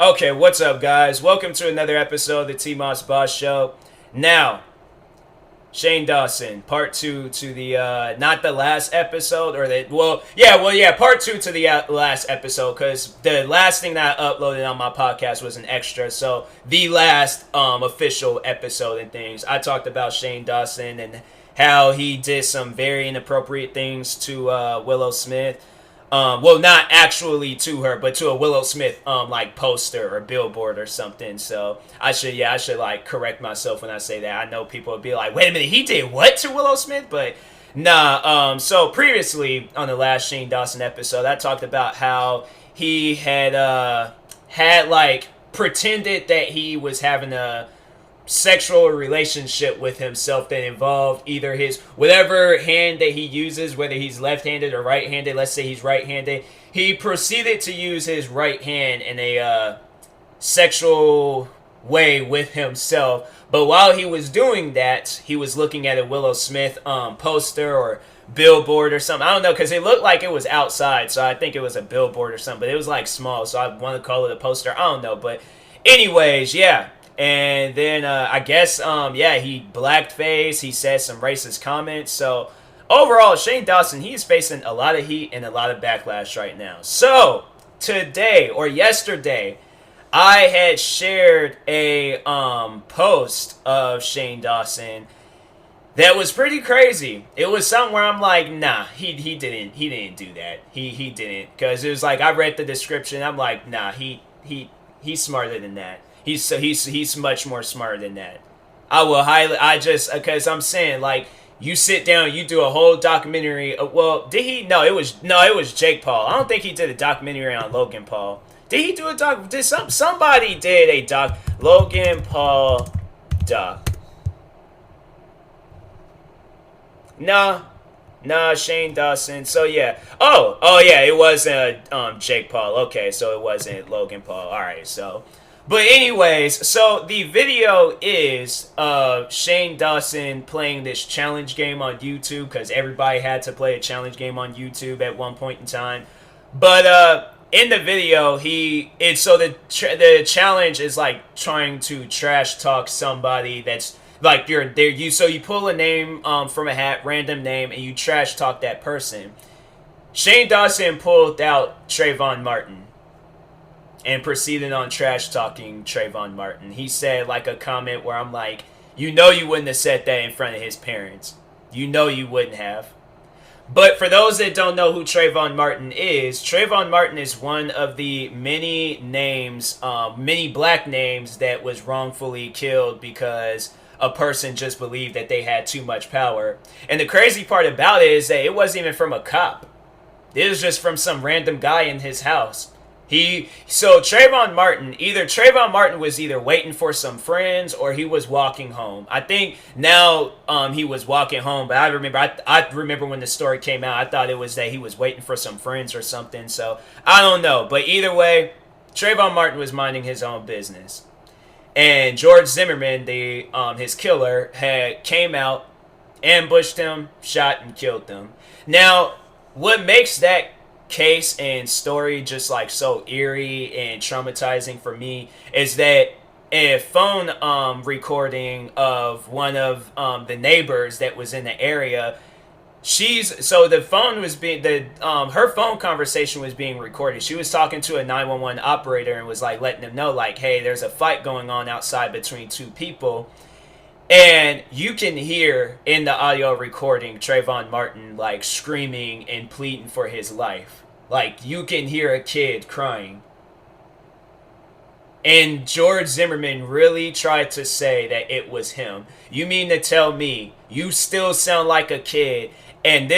Okay, what's up, guys? Welcome to another episode of the TMossBoss Show. Now, Shane Dawson, part two to the not the last episode, or part two to the last episode, because the last thing that I uploaded on my podcast was an extra. So the last official episode and things, I talked about Shane Dawson and how he did some very inappropriate things to Willow Smith. Not actually to her, but to a Willow Smith, like poster or billboard or something. So I should like correct myself when I say that. I know people would be like, "Wait a minute, he did what to Willow Smith?" But nah. So previously on the last Shane Dawson episode, I talked about how he had like pretended that he was having a sexual relationship with himself that involved either his whatever hand that he uses, whether he's left-handed or right-handed. Let's say he's right-handed. He proceeded to use his right hand in a sexual way with himself. But while he was doing that, he was looking at a Willow Smith poster or billboard or something. I don't know, because it looked like it was outside, so I think it was a billboard or something. But it was like small, so I want to call it a poster. I don't know, but anyways, yeah. And then I guess he blackface. He said some racist comments. So overall, Shane Dawson, he's facing a lot of heat and a lot of backlash right now. So today or yesterday, I had shared a post of Shane Dawson that was pretty crazy. It was something where I'm like, nah, he didn't do that. He didn't, because it was like I read the description. I'm like, nah, he's smarter than that. He's much more smarter than that. Because I'm saying, like, you sit down, you do a whole documentary. Did he? No, it was Jake Paul. I don't think he did a documentary on Logan Paul. Did he do a doc? Somebody did a doc? Logan Paul doc. Nah, Shane Dawson. So yeah. Oh yeah, it was Jake Paul. Okay, so it wasn't Logan Paul. All right, so. But anyways, so the video is Shane Dawson playing this challenge game on YouTube, because everybody had to play a challenge game on YouTube at one point in time. But in the video, the challenge is like trying to trash talk somebody that's like so you pull a name from a hat, random name, and you trash talk that person. Shane Dawson pulled out Trayvon Martin and proceeded on trash talking Trayvon Martin. He said like a comment where I'm like, you wouldn't have said that in front of his parents. You wouldn't have. But for those that don't know who Trayvon Martin is one of the many names, many black names that was wrongfully killed because a person just believed that they had too much power. And the crazy part about it is that it wasn't even from a cop. It was just from some random guy in his house. Trayvon Martin was either waiting for some friends or he was walking home. I think now he was walking home, but I remember when the story came out, I thought it was that he was waiting for some friends or something. So I don't know, but either way, Trayvon Martin was minding his own business, and George Zimmerman, his killer, came out, ambushed him, shot and killed him. Now, what makes that case and story just like so eerie and traumatizing for me is that a phone recording of one of the neighbors that was in the area. Her phone conversation was being recorded. She was talking to a 911 operator and was like letting them know like, hey, there's a fight going on outside between two people. And you can hear in the audio recording Trayvon Martin like screaming and pleading for his life. Like, you can hear a kid crying. And George Zimmerman really tried to say that it was him. You mean to tell me you still sound like a kid? And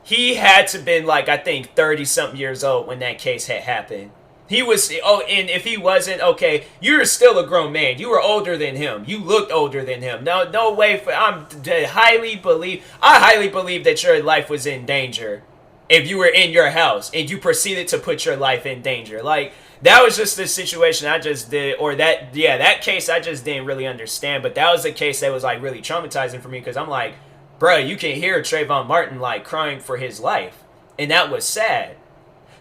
he had to been like, I think 30-something years old when that case had happened. He was, and if he wasn't, okay, you're still a grown man. You were older than him. You looked older than him. No way. I highly believe that your life was in danger if you were in your house and you proceeded to put your life in danger. Like, that was just the situation I just did, that case I just didn't really understand. But that was a case that was like really traumatizing for me, because I'm like, bro, you can hear Trayvon Martin like crying for his life, and that was sad.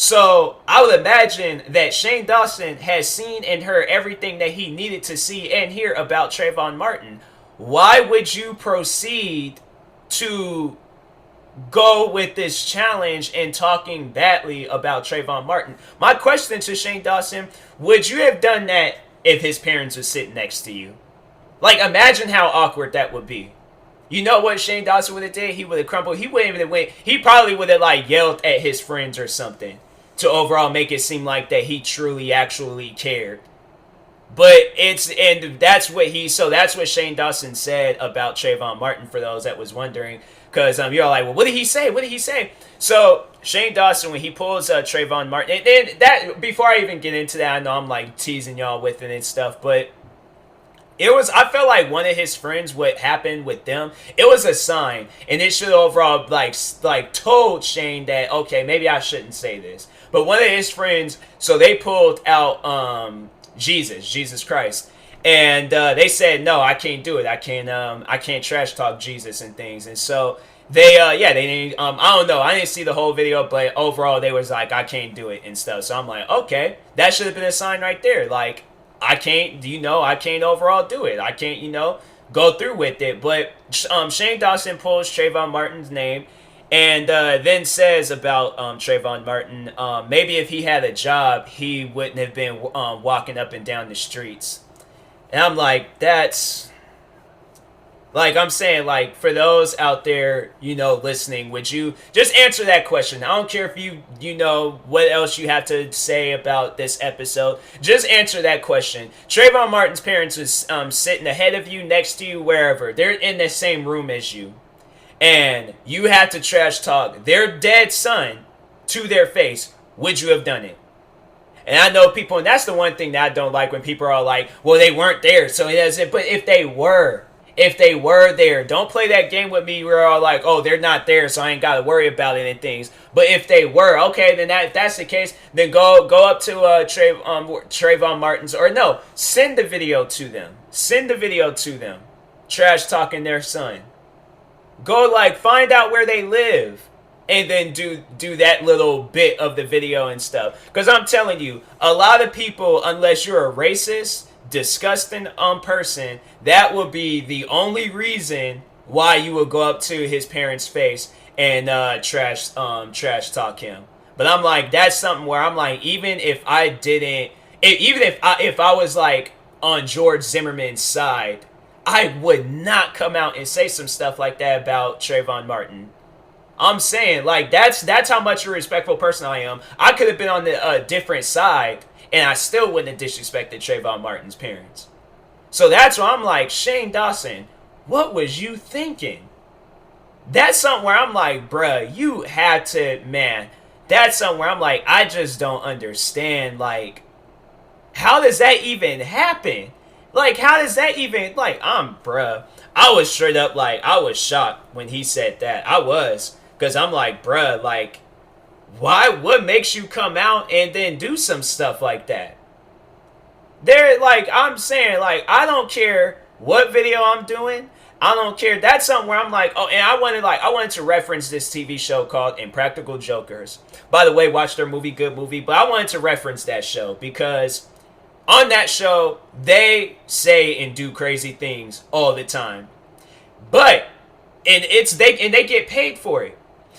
So I would imagine that Shane Dawson has seen and heard everything that he needed to see and hear about Trayvon Martin. Why would you proceed to go with this challenge and talking badly about Trayvon Martin? My question to Shane Dawson, would you have done that if his parents were sitting next to you? Like, imagine how awkward that would be. You know what Shane Dawson would have did? He would have crumbled. He wouldn't even went. He probably would have like yelled at his friends or something to overall make it seem like that he truly actually cared. But that's what Shane Dawson said about Trayvon Martin, for those that was wondering. Because you're all like, well, what did he say? What did he say? So Shane Dawson, when he pulls Trayvon Martin, and that, before I even get into that, I know I'm like teasing y'all with it and stuff, but I felt like one of his friends, what happened with them, it was a sign, and it should overall like told Shane that, okay, maybe I shouldn't say this. But one of his friends, so they pulled out Jesus Christ, and they said, no, I can't do it. I can't trash talk Jesus and things. And so they didn't. I don't know. I didn't see the whole video, but overall they was like, I can't do it and stuff. So I'm like, okay, that should have been a sign right there. Like, I can't overall do it. I can't, go through with it. But Shane Dawson pulls Trayvon Martin's name and then says about Trayvon Martin, maybe if he had a job, he wouldn't have been walking up and down the streets. And I'm like, that's... Like, I'm saying, like, for those out there, listening, would you just answer that question? I don't care if you know what else you have to say about this episode. Just answer that question. Trayvon Martin's parents was sitting ahead of you, next to you, wherever. They're in the same room as you. And you had to trash talk their dead son to their face. Would you have done it? And I know people, and that's the one thing that I don't like, when people are like, well, they weren't there, so it doesn't. But if they were there, don't play that game with me where you're all like, oh, they're not there, so I ain't got to worry about it and things. But if they were, okay, then if that's the case, then go up to Trayvon Martin's, or no, send the video to them. Trash talking their son. Go, like, find out where they live. And then do that little bit of the video and stuff. Because I'm telling you, a lot of people, unless you're a racist, disgusting person, that will be the only reason why you will go up to his parents' face and trash talk him. But I'm like, that's something where I'm like, even if I was like on George Zimmerman's side, I would not come out and say some stuff like that about Trayvon Martin. I'm saying, like, that's how much a respectful person I am. I could have been on the different side, and I still wouldn't have disrespected Trayvon Martin's parents. So that's why I'm like, Shane Dawson, what was you thinking? That's something where I'm like, bruh, you had to, man. That's something where I'm like, I just don't understand. Like, how does that even happen? Like, how does that even, like, bruh. I was straight up, like, I was shocked when he said that. I was. Because I'm like, bruh, like, what makes you come out and then do some stuff like that? I'm saying, like, I don't care what video I'm doing. I don't care. That's something where I'm like, oh, and I wanted to reference this TV show called Impractical Jokers. By the way, watch their movie, good movie. But I wanted to reference that show because on that show, they say and do crazy things all the time. But, they get paid for it.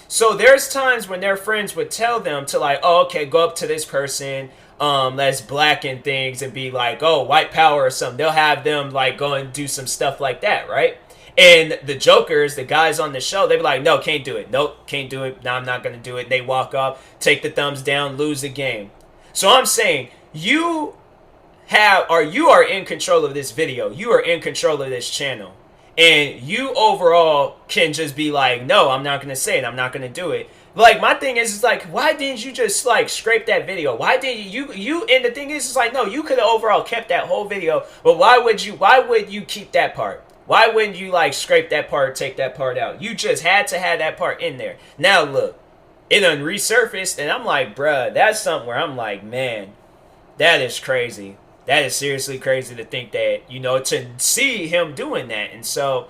So there's times when their friends would tell them to, like, oh, okay, go up to this person that's black and things and be like, oh, white power or something. They'll have them, like, go and do some stuff like that, right? And the jokers, the guys on the show, they be like, no, can't do it. Nope, can't do it. No, I'm not going to do it. They walk off, take the thumbs down, lose the game. So I'm saying, you are in control of this video. You are in control of this channel. And you overall can just be like, no, I'm not going to say it. I'm not going to do it. Like, my thing is like, why didn't you just, like, scrape that video? Why didn't you, and the thing is like, no, you could have overall kept that whole video, but why would you keep that part? Why wouldn't you, like, scrape that part or take that part out? You just had to have that part in there. Now, look, it done resurfaced, and I'm like, bruh, that's something where I'm like, man, that is crazy. That is seriously crazy to think that, to see him doing that. And so,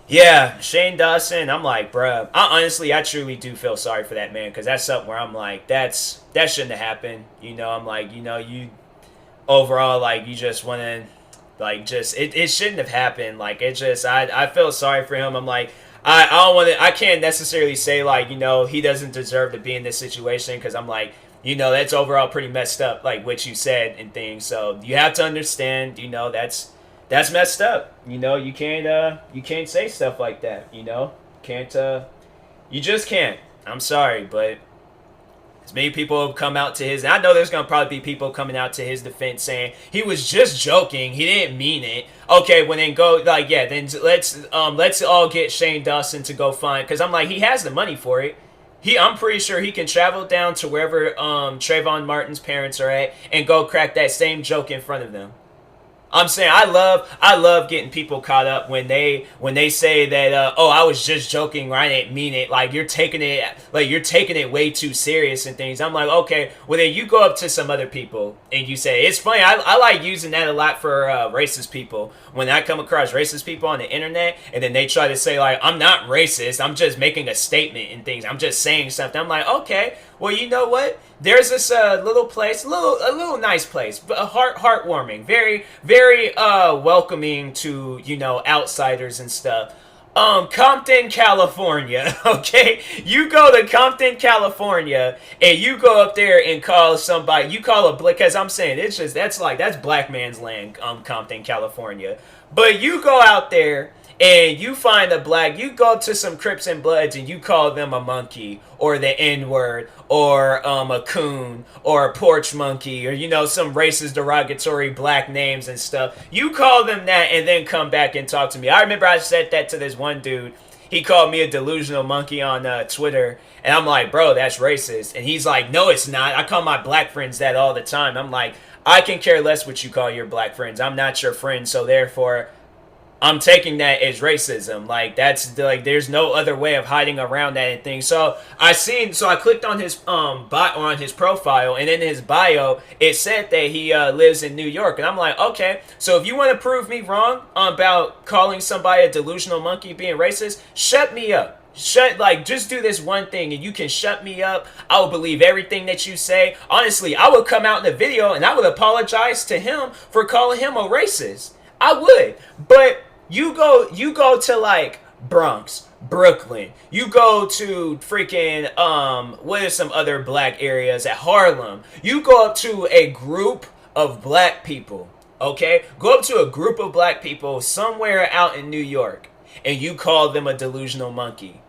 Yeah, Shane Dawson. I'm like, bruh. I truly do feel sorry for that man because that's something where I'm like, that shouldn't have happened. I'm like, you overall, like, you just want to, like, just it shouldn't have happened. Like, it just, I feel sorry for him. I'm like, I don't want to. I can't necessarily say like, he doesn't deserve to be in this situation because I'm like, that's overall pretty messed up, like what you said and things. So you have to understand, that's messed up. You can't say stuff like that. Can't you just can't. I'm sorry, but as many people have come out to his. And I know there's gonna probably be people coming out to his defense saying he was just joking. He didn't mean it. Okay, well then go like yeah. Then let's all get Shane Dawson to go find because I'm like he has the money for it. I'm pretty sure he can travel down to wherever Trayvon Martin's parents are at and go crack that same joke in front of them. I'm saying I love getting people caught up when they say that oh I was just joking or I didn't mean it, like you're taking it way too serious and things. I'm like, okay, well then you go up to some other people and you say it's funny. I like using that a lot for racist people when I come across racist people on the internet and then they try to say like I'm not racist, I'm just making a statement and things, I'm just saying something. I'm like, okay, well you know what, there's this little place, a little nice place, but heartwarming, very very welcoming to outsiders and stuff. Compton, California. Okay, you go to Compton, California, and you go up there and call somebody. You call a black, because I'm saying it's just that's black man's land. Compton, California. But you go out there and you find a black, you go to some Crips and Bloods and you call them a monkey or the N-word or a coon or a porch monkey or some racist derogatory black names and stuff. You call them that and then come back and talk to me. I remember I said that to this one dude. He called me a delusional monkey on Twitter and I'm like, bro, that's racist. And he's like, no, it's not. I call my black friends that all the time. I'm like, I can care less what you call your black friends. I'm not your friend, so therefore I'm taking that as racism. Like that's like there's no other way of hiding around that and things. So I clicked on his on his profile, and in his bio it said that he lives in New York, and I'm like, okay, so if you want to prove me wrong about calling somebody a delusional monkey being racist, shut me up. Just do this one thing and you can shut me up. I will believe everything that you say. Honestly, I would come out in the video and I would apologize to him for calling him a racist. I would. But you go to like Bronx, Brooklyn. You go to freaking what are some other black areas at Harlem. You go up to a group of black people. Okay? Go up to a group of black people somewhere out in New York and you call them a delusional monkey.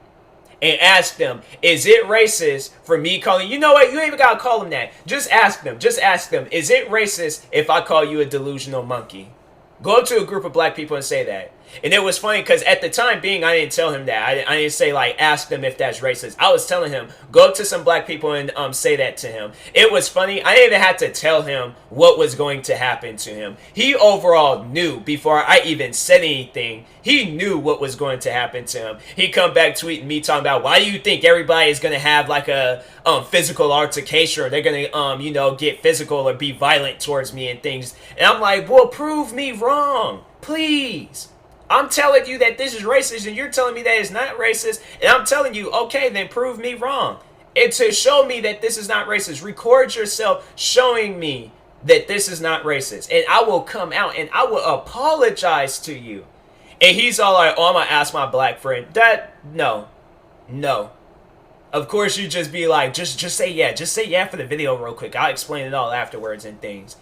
And ask them, is it racist for me calling, you know what, you ain't even gotta call them that. Just ask them, is it racist if I call you a delusional monkey? Go up to a group of black people and say that. And it was funny because at the time being, I didn't tell him that. I didn't say like, ask them if that's racist. I was telling him, go up to some black people and say that to him. It was funny. I didn't even have to tell him what was going to happen to him. He overall knew before I even said anything. He knew what was going to happen to him. He come back tweeting me talking about, why do you think everybody is going to have like a physical altercation or they're going to, get physical or be violent towards me and things. And I'm like, well, prove me wrong, please. I'm telling you that this is racist and you're telling me that it's not racist. And I'm telling you, okay, then prove me wrong. And to show me that this is not racist, record yourself showing me that this is not racist. And I will come out and I will apologize to you. And he's all like, oh, I'm going to ask my black friend. No. Of course you just be like, just say yeah. Just say yeah for the video real quick. I'll explain it all afterwards and things.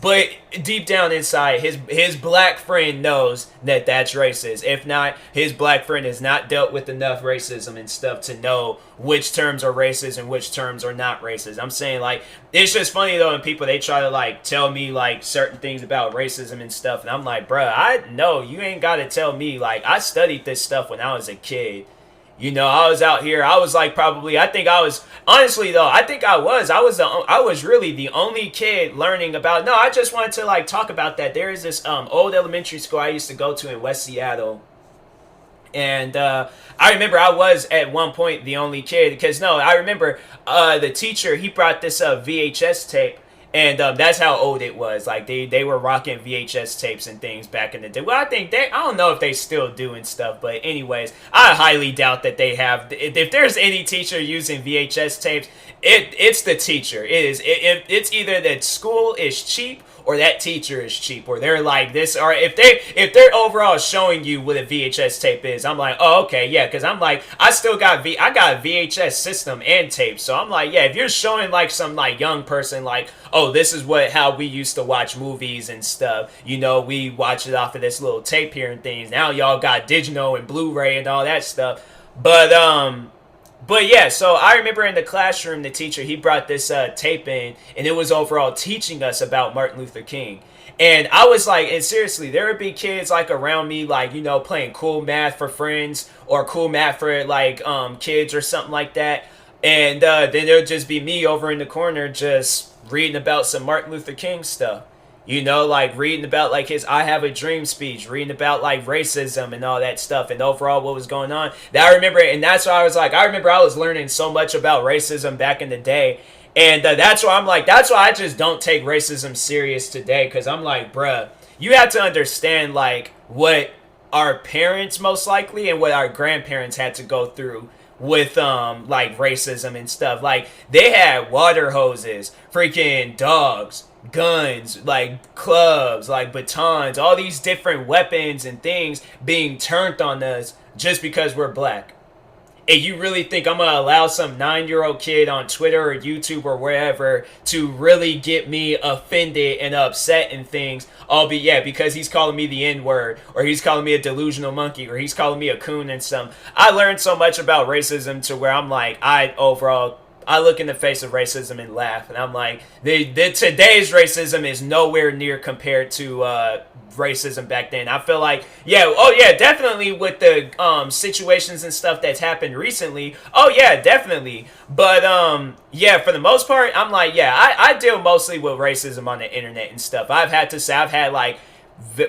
But deep down inside, his black friend knows that that's racist. If not, his black friend has not dealt with enough racism and stuff to know which terms are racist and which terms are not racist. I'm saying, like, it's just funny, though, when people, they try to, like, tell me, like, certain things about racism and stuff. And I'm like, bruh, I know you ain't got to tell me. Like, I studied this stuff when I was a kid. I was out here. I was like probably. I think I was honestly though. I think I was really the only kid learning about. No, I just wanted to like talk about that. There is this old elementary school I used to go to in West Seattle, and I remember I was at one point the only kid because I remember the teacher he brought this VHS tape. And that's how old it was. Like they were rocking VHS tapes and things back in the day. Well, I don't know if they still doing stuff, but anyways, I highly doubt that they have. If there's any teacher using VHS tapes, it's the teacher. It's either that school is cheap or that teacher is cheap, or they're like this, or if they're overall showing you what a VHS tape is, I'm like, oh, okay, yeah, because I'm like, I got a VHS system and tape, so I'm like, yeah, if you're showing like some like young person like, oh, this is how we used to watch movies and stuff, we watch it off of this little tape here and things. Now y'all got digital and Blu-ray and all that stuff, but yeah, so I remember in the classroom, the teacher, he brought this tape in, and it was overall teaching us about Martin Luther King. And I was like, and seriously, there would be kids like around me, like, playing cool math for friends or cool math for like kids or something like that. And then there would just be me over in the corner just reading about some Martin Luther King stuff. Like reading about like his I Have a Dream speech, reading about like racism and all that stuff and overall what was going on. That I remember, and that's why I was like, I remember I was learning so much about racism back in the day. And that's why I just don't take racism serious today. Because I'm like, bruh, you have to understand like what our parents most likely and what our grandparents had to go through with like racism and stuff. Like they had water hoses, freaking dogs, guns, like clubs, like batons, all these different weapons and things being turned on us just because we're black. And you really think I'm gonna allow some 9-year-old kid on Twitter or YouTube or wherever to really get me offended and upset and things, because he's calling me the N-word, or he's calling me a delusional monkey, or he's calling me a coon and some. I learned so much about racism to where I'm like, I look in the face of racism and laugh, and I'm like, today's racism is nowhere near compared to racism back then. I feel like, definitely with the situations and stuff that's happened recently. Oh yeah, definitely. But for the most part, I'm like, I deal mostly with racism on the internet and stuff. I've had like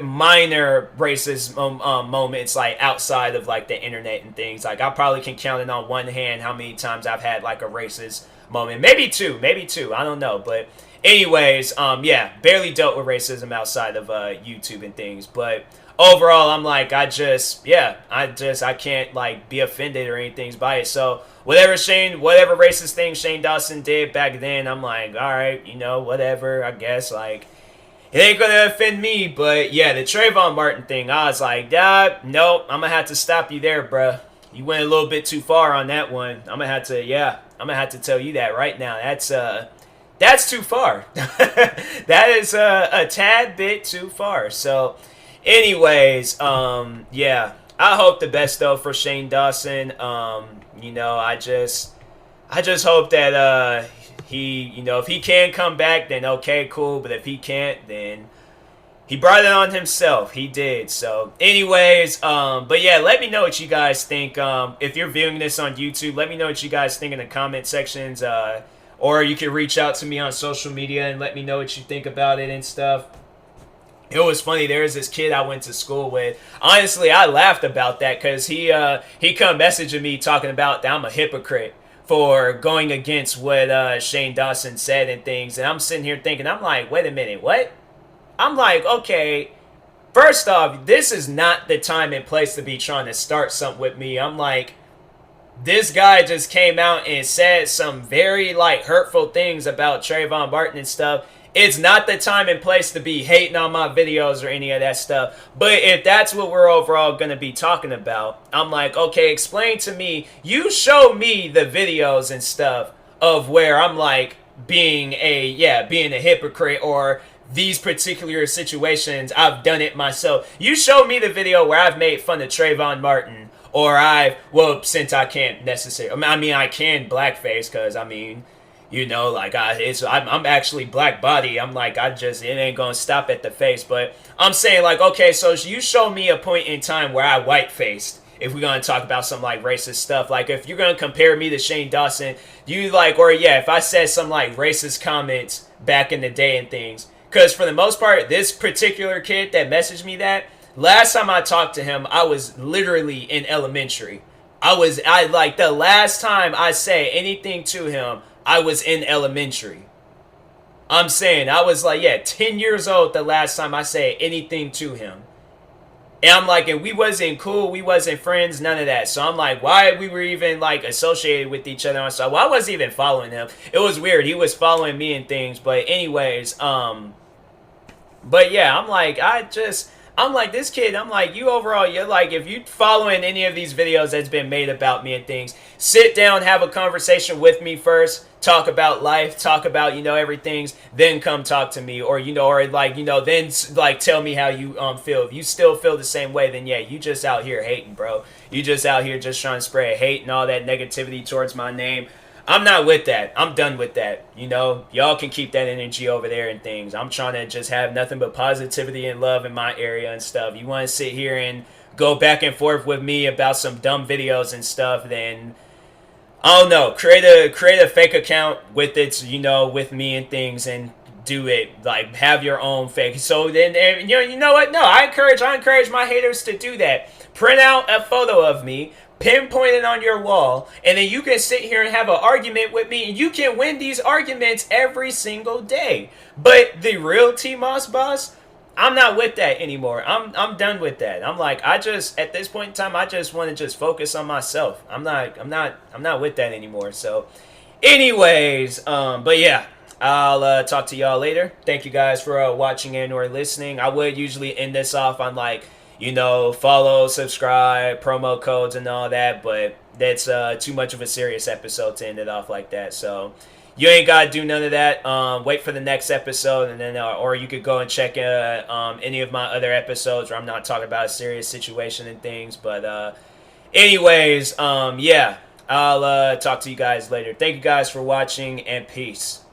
minor racist moments like outside of like the internet and things. Like I probably can count it on one hand how many times I've had like a racist moment. Maybe two. I don't know. But anyways, barely dealt with racism outside of YouTube and things. But overall, I'm like, I can't like be offended or anything by it. So whatever racist thing Shane Dawson did back then, I'm like, all right, whatever, I guess, like, it ain't gonna offend me. But yeah, the Trayvon Martin thing, I was like, nope, I'm gonna have to stop you there, bruh. You went a little bit too far on that one. I'm gonna have to tell you that right now. That's too far. That is a tad bit too far. So anyways, I hope the best though for Shane Dawson. I just hope that he, if he can come back, then okay, cool. But if he can't, then he brought it on himself. He did. So anyways, but yeah, let me know what you guys think. If you're viewing this on YouTube, let me know what you guys think in the comment sections. Or you can reach out to me on social media and let me know what you think about it and stuff. It was funny. There was this kid I went to school with. Honestly, I laughed about that because he come messaging me talking about that I'm a hypocrite for going against what Shane Dawson said and things. And I'm sitting here thinking, I'm like, wait a minute, what? I'm like, okay, first off, this is not the time and place to be trying to start something with me. I'm like, this guy just came out and said some very like hurtful things about Trayvon Martin and stuff. It's not the time and place to be hating on my videos or any of that stuff. But if that's what we're overall going to be talking about, I'm like, okay, explain to me. You show me the videos and stuff of where I'm like being a hypocrite, or these particular situations, I've done it myself. You show me the video where I've made fun of Trayvon Martin, or since I can't necessarily, I can blackface, because I'm actually black body. I'm like, it ain't gonna stop at the face. But I'm saying like, okay, so you show me a point in time where I white-faced, if we're gonna talk about some like racist stuff. Like if you're gonna compare me to Shane Dawson, if I said some like racist comments back in the day and things. Because for the most part, this particular kid that messaged me that, last time I talked to him, I was literally in elementary. The last time I said anything to him, I was in elementary. I'm saying I was like, yeah, 10 years old the last time I said anything to him. And I'm like, and we wasn't cool, we wasn't friends, none of that. So I'm like, why we were even like associated with each other? So well, I wasn't even following him. It was weird. He was following me and things. But anyways, but yeah, I'm like, this kid, I'm like, you overall, you're like, if you following any of these videos that's been made about me and things, sit down, have a conversation with me first, talk about life, talk about, everything's, then come talk to me, or, or like, then like tell me how you feel. If you still feel the same way, then yeah, you just out here hating, bro. You just out here just trying to spread hate and all that negativity towards my name. I'm not with that. I'm done with that. Y'all can keep that energy over there and things. I'm trying to just have nothing but positivity and love in my area and stuff. You want to sit here and go back and forth with me about some dumb videos and stuff, then I don't know. Create a fake account with it, with me and things, and do it. Like, have your own fake. So then, you know what? No, I encourage my haters to do that. Print out a photo of me, pinpoint it on your wall, and then you can sit here and have an argument with me, and you can win these arguments every single day. But the real TMossBoss, I'm not with that anymore. I'm done with that. I'm like, at this point in time, I just want to just focus on myself. I'm not with that anymore. So anyways, but yeah, I'll talk to y'all later. Thank you guys for watching and or listening. I would usually end this off on like, follow, subscribe, promo codes and all that, but that's too much of a serious episode to end it off like that. So you ain't gotta do none of that. Wait for the next episode, and then or you could go and check any of my other episodes where I'm not talking about a serious situation and things. But anyways, yeah, I'll talk to you guys later. Thank you guys for watching, and peace.